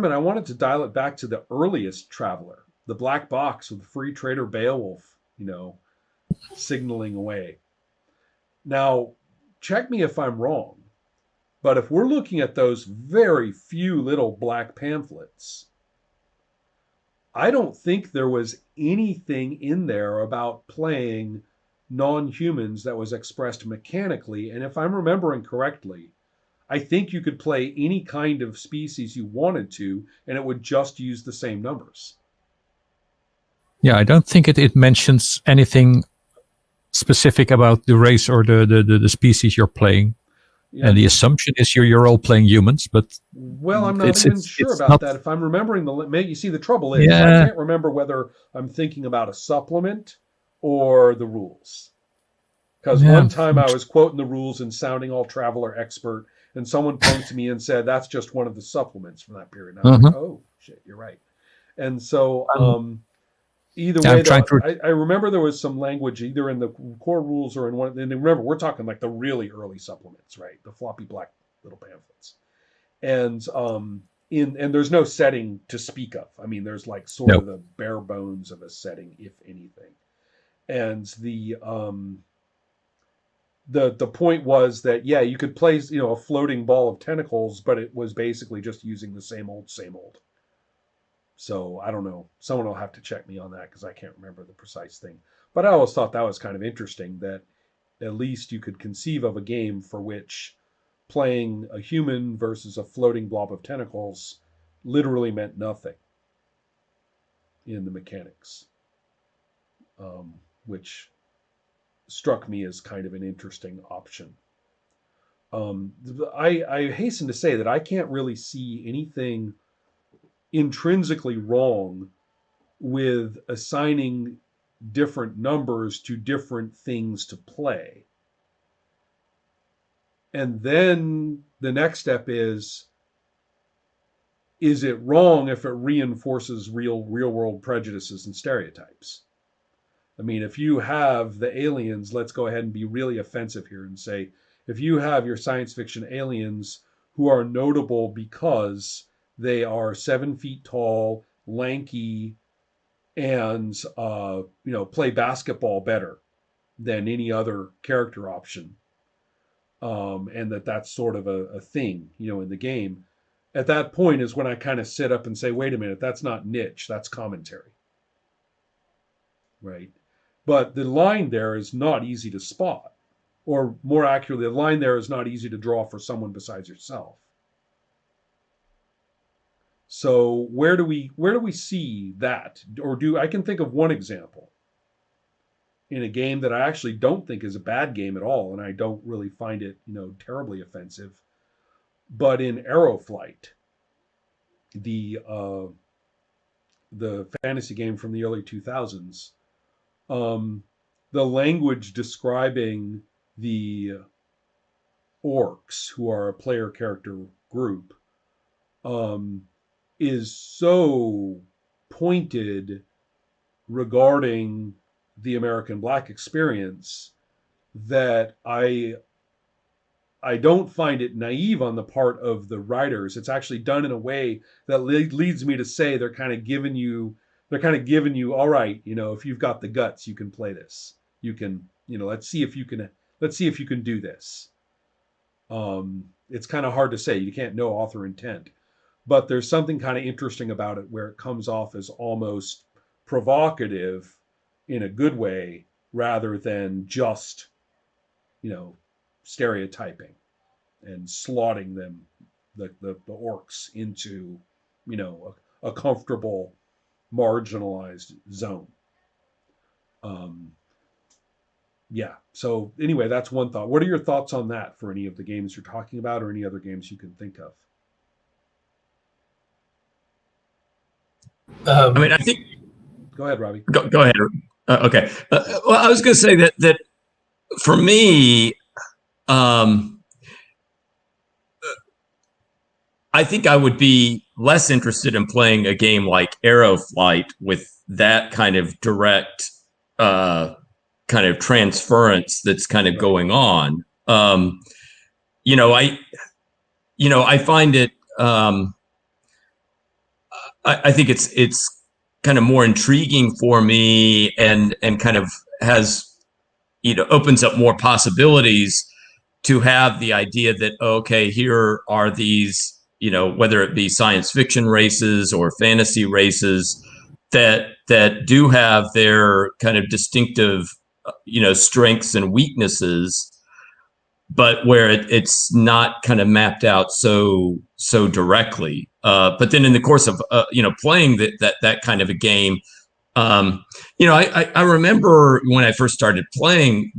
experiment, I wanted to dial it back to the earliest Traveler, the black box with free trader Beowulf, signaling away. Now, check me if I'm wrong, but if we're looking at those very few little black pamphlets, I don't think there was anything in there about playing non-humans that was expressed mechanically. And if I'm remembering correctly, I think you could play any kind of species you wanted to, and it would just use the same numbers. Yeah, I don't think it mentions anything specific about the race or the species you're playing. Yeah. And the assumption is you're all playing humans, but I'm not even sure about that. If I'm remembering you see, the trouble is I can't remember whether I'm thinking about a supplement or the rules. Because one time I was quoting the rules and sounding all Traveler expert, and someone punked me and said that's just one of the supplements from that period. And I was like, oh shit, you're right. And so either way, I remember there was some language either in the core rules or in one. And remember, we're talking like the really early supplements, right? The floppy black little pamphlets, and and there's no setting to speak of. I mean, there's like sort of the bare bones of a setting, if anything. And the point was that you could play a floating ball of tentacles, but it was basically just using the same old. So I don't know. Someone will have to check me on that because I can't remember the precise thing. But I always thought that was kind of interesting that at least you could conceive of a game for which playing a human versus a floating blob of tentacles literally meant nothing in the mechanics, which struck me as kind of an interesting option. I hasten to say that I can't really see anything intrinsically wrong with assigning different numbers to different things to play. And then the next step is it wrong if it reinforces real world prejudices and stereotypes? I mean, if you have the aliens, let's go ahead and be really offensive here and say, if you have your science fiction aliens who are notable because they are 7 feet tall, lanky, and play basketball better than any other character option, and that's sort of a thing, in the game. At that point is when I kind of sit up and say, wait a minute, that's not niche, that's commentary, right? But the line there is not easy to spot, or more accurately, the line there is not easy to draw for someone besides yourself. So where do we see that? Or I can think of one example in a game that I actually don't think is a bad game at all, and I don't really find it, terribly offensive. But in Aeroflight, the fantasy game from the early 2000s, the language describing the orcs, who are a player character group, is so pointed regarding the American Black experience that I don't find it naive on the part of the writers. It's actually done in a way that leads me to say they're kind of giving you, all right, if you've got the guts, you can play this. You can, let's see if you can do this. It's kind of hard to say. You can't know author intent. But there's something kind of interesting about it where it comes off as almost provocative in a good way rather than just, stereotyping and slotting them, the orcs, into, a comfortable, marginalized zone. So anyway, that's one thought. What are your thoughts on that for any of the games you're talking about or any other games you can think of? I think. Go ahead, Robbie. Go ahead. Okay. Well, I was going to say that for me, I think I would be less interested in playing a game like Aeroflight with that kind of direct kind of transference that's kind of going on. I find it. I think it's kind of more intriguing for me, and kind of has, opens up more possibilities to have the idea that, okay, here are these, whether it be science fiction races or fantasy races that do have their kind of distinctive, strengths and weaknesses, but where it's not kind of mapped out so directly. But then in the course of playing that kind of a game, I remember when I first started playing,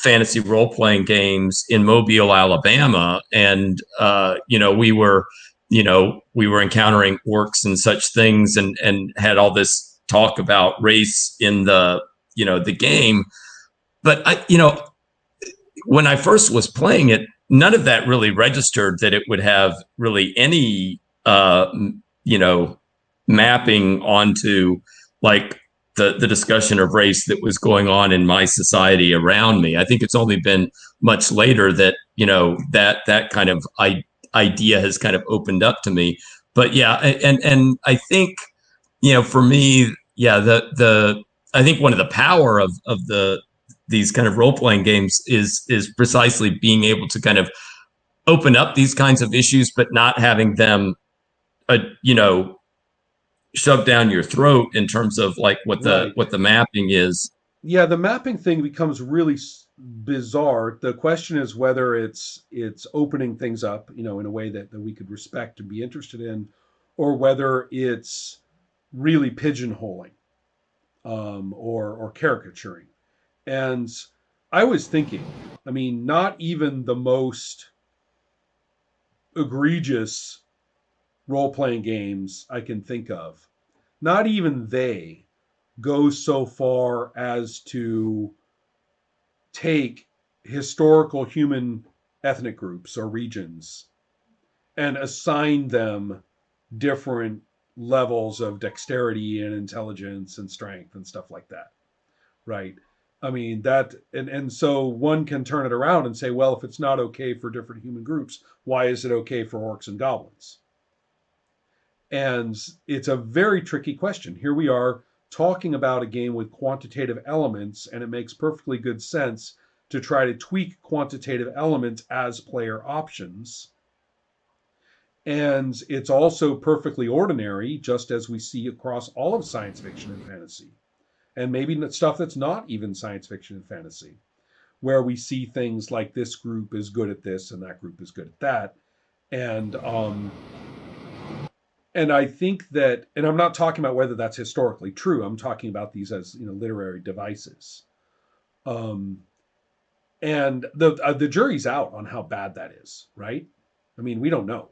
fantasy role playing games in Mobile, Alabama, and we were encountering orcs and such things, and had all this talk about race in the the game. But when I first was playing it, none of that really registered that it would have really any mapping onto like the discussion of race that was going on in my society around me. I think it's only been much later that that kind of idea has kind of opened up to me. But yeah, and I think for me, yeah, I think one of the power of these kind of role-playing games is precisely being able to kind of open up these kinds of issues, but not having them, shoved down your throat in terms of like what the mapping is. Yeah, the mapping thing becomes really bizarre. The question is whether it's opening things up, in a way that we could respect and be interested in, or whether it's really pigeonholing, or caricaturing. And I was thinking, I mean, not even the most egregious role-playing games I can think of, not even they go so far as to take historical human ethnic groups or regions and assign them different levels of dexterity and intelligence and strength and stuff like that, right? I mean, that, and so one can turn it around and say, well, if it's not okay for different human groups, why is it okay for orcs and goblins? And it's a very tricky question. Here we are talking about a game with quantitative elements, and it makes perfectly good sense to try to tweak quantitative elements as player options. And it's also perfectly ordinary, just as we see across all of science fiction and fantasy, and maybe stuff that's not even science fiction and fantasy, where we see things like this group is good at this and that group is good at that. And I think that, and I'm not talking about whether that's historically true. I'm talking about these as literary devices. And the jury's out on how bad that is, right? I mean, we don't know.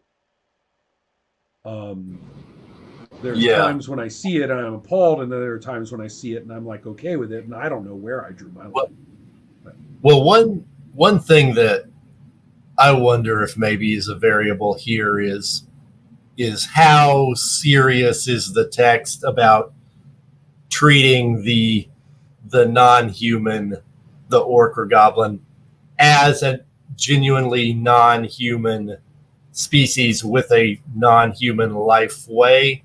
There's times when I see it and I'm appalled, and then there are times when I see it and I'm like okay with it, and I don't know where I drew my line. Well, one thing that I wonder if maybe is a variable here is how serious is the text about treating the non-human, the orc or goblin, as a genuinely non-human species with a non-human life way.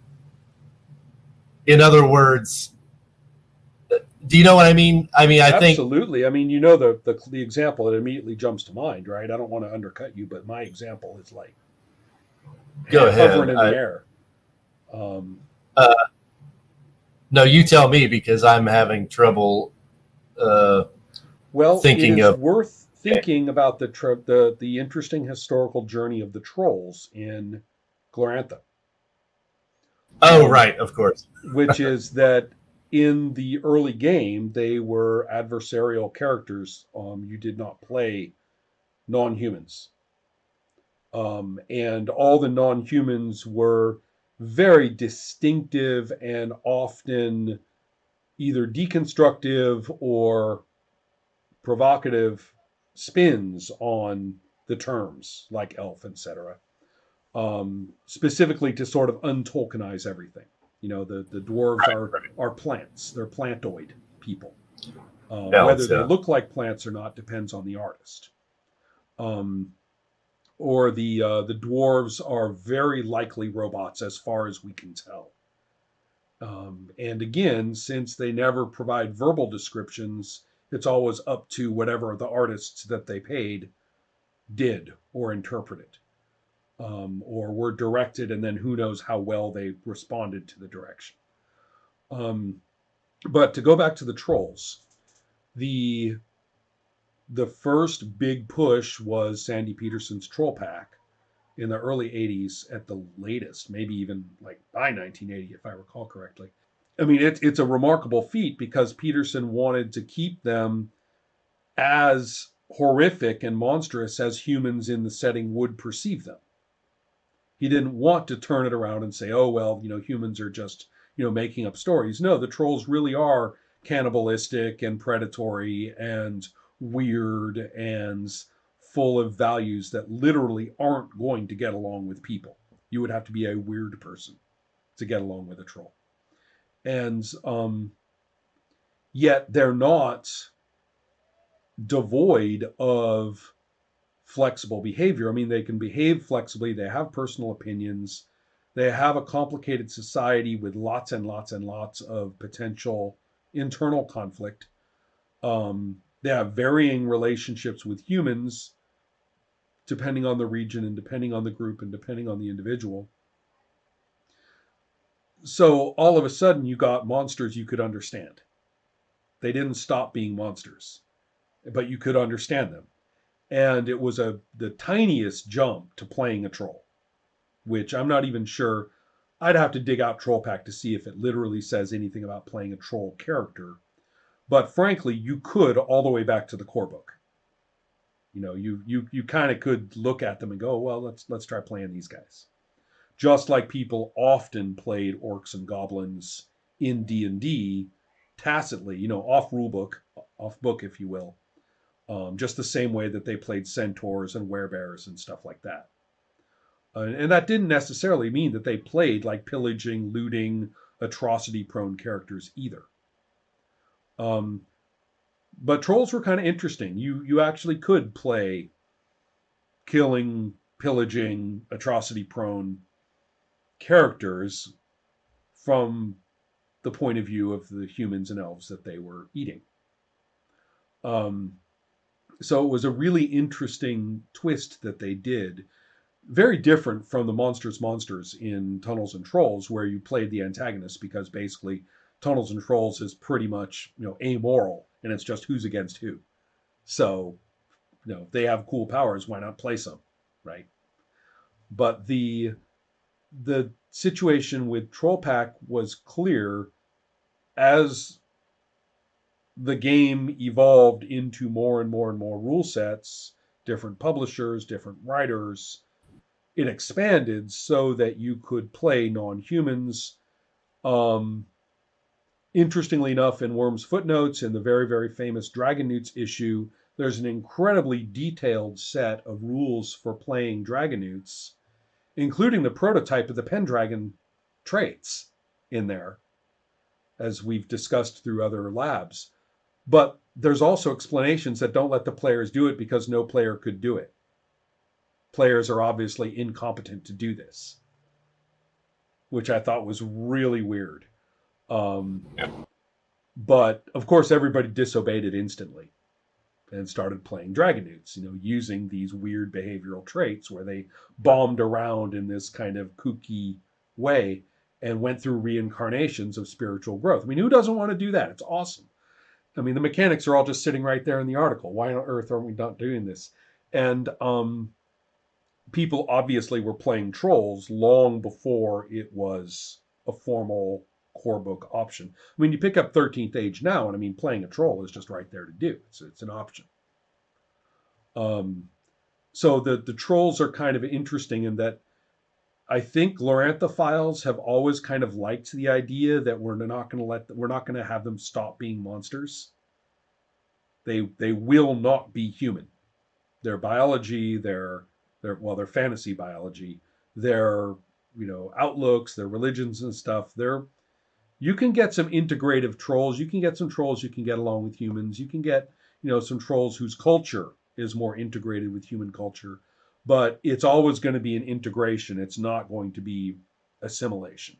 In other words, do you know what I mean? I mean, I think absolutely. I mean, the example that immediately jumps to mind, right? I don't want to undercut you, but my example is like go ahead, hovering in the air. No, you tell me, because I'm having trouble. Thinking it's worth thinking about the interesting historical journey of the trolls in Glorantha. Oh, right, of course. Which is that in the early game, they were adversarial characters. You did not play non-humans. And all the non-humans were very distinctive and often either deconstructive or provocative spins on the terms, like elf, etc. Specifically to sort of untolkenize everything. The dwarves are plants. They're plantoid people. Whether they look like plants or not depends on the artist. or the dwarves are very likely robots as far as we can tell. And again, since they never provide verbal descriptions, it's always up to whatever the artists that they paid did or interpreted, or were directed, and then who knows how well they responded to the direction. But to go back to the trolls, the first big push was Sandy Peterson's Troll Pack in the early 80s at the latest, maybe even like by 1980, if I recall correctly. I mean, it's a remarkable feat because Peterson wanted to keep them as horrific and monstrous as humans in the setting would perceive them. He didn't want to turn it around and say, oh, well, humans are just, making up stories. No, the trolls really are cannibalistic and predatory and weird and full of values that literally aren't going to get along with people. You would have to be a weird person to get along with a troll. And yet they're not devoid of flexible behavior. I mean, they can behave flexibly. They have personal opinions. They have a complicated society with lots and lots and lots of potential internal conflict. They have varying relationships with humans, depending on the region and depending on the group and depending on the individual. So all of a sudden, you got monsters you could understand. They didn't stop being monsters, but you could understand them. And it was the tiniest jump to playing a troll, which I'm not even sure. I'd have to dig out Troll Pack to see if it literally says anything about playing a troll character. But frankly, you could all the way back to the core book. You kind of could look at them and go, well, let's try playing these guys. Just like people often played orcs and goblins in D&D tacitly, off rulebook, off book, if you will. Just the same way that they played centaurs and werebears and stuff like that. And that didn't necessarily mean that they played like pillaging, looting, atrocity-prone characters either. But trolls were kind of interesting. You actually could play killing, pillaging, atrocity-prone characters from the point of view of the humans and elves that they were eating. So it was a really interesting twist that they did. Very different from the Monsters in Tunnels and Trolls, where you played the antagonist, because basically Tunnels and Trolls is pretty much, amoral, and it's just who's against who. So, if they have cool powers, why not play some, right? But the situation with Troll Pack was clear as the game evolved into more and more and more rule sets, different publishers, different writers. It expanded so that you could play non-humans. Interestingly enough, in Worm's Footnotes, in the very, very famous Dragon Newts issue, there's an incredibly detailed set of rules for playing Dragon Newts, including the prototype of the Pendragon traits in there, as we've discussed through other labs. But there's also explanations that don't let the players do it because no player could do it. Players are obviously incompetent to do this, which I thought was really weird. But of course, everybody disobeyed it instantly and started playing Dragon Newts, using these weird behavioral traits where they bombed around in this kind of kooky way and went through reincarnations of spiritual growth. I mean, who doesn't want to do that? It's awesome. I mean, the mechanics are all just sitting right there in the article. Why on earth aren't we not doing this? And people obviously were playing trolls long before it was a formal core book option. I mean, you pick up 13th Age now, and I mean, playing a troll is just right there to do. It's an option. So the trolls are kind of interesting in that I think Loranthophiles have always kind of liked the idea that we're not going to have them stop being monsters. They will not be human. Their biology, their fantasy biology, their outlooks, their religions and stuff. You can get some integrative trolls. You can get some trolls you can get along with humans. You can get some trolls whose culture is more integrated with human culture. but it's always going to be an integration. It's not going to be assimilation.